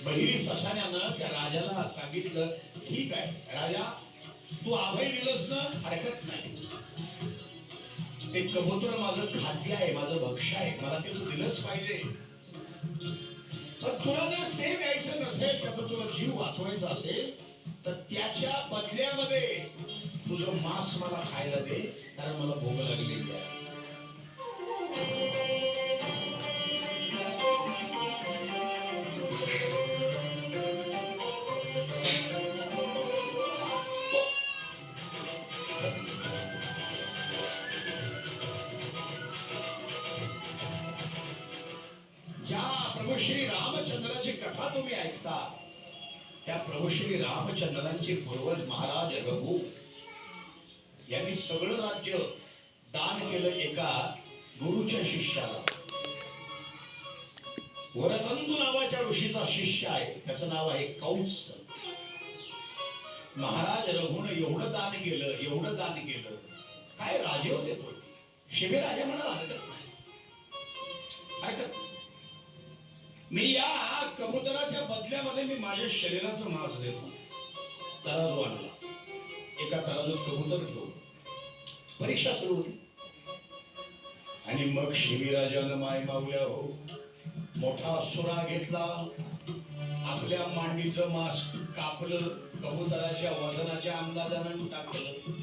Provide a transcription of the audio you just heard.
बहिरी ससाण्यानं त्या राजाला सांगितलं, ठीक आहे राजा, तू अभय दिलंस ना, हरकत नाही. ते कबूतर माझं खाद्य आहे, माझं भक्ष्य आहे, मला ते तू दिलंच पाहिजे. पण तुला जर ते द्यायचं नसेल, त्याचा तुला जीव वाचवायचा असेल, तर त्याच्या बदल्यामध्ये तुझं मांस मला खायला दे, कारण मला भूक लागलेली आहे. ज्या प्रभू श्री रामचंद्राची कथा तुम्ही ऐकता, त्या प्रभू श्री रामचंद्रांचे पूर्वज महाराज रघु यांनी सगळं राज्य दान केलं एका गुरुच्या शिष्याला. वरतंतू नावाच्या ऋषीचा शिष्य आहे, त्याचं नाव आहे कंस. महाराज रघुनं एवढं दान केलं, एवढं दान केलं, काय राजे होते तो. शिबे राजा म्हणाला हरकत नाही, हरकत. मी या कबुतराच्या बदल्यामध्ये मी माझ्या शरीराचं मांस देतो. तराजू आणला, एका तराजूत कबूतर ठेवून परीक्षा सुरू होती. आणि मग शिबिराजानं माय मावल्या हो मोठा सुरा घेतला, आपल्या मांडीचं मांस कापलं, कबुतराच्या वजनाच्या अंदाजानं टाकलं.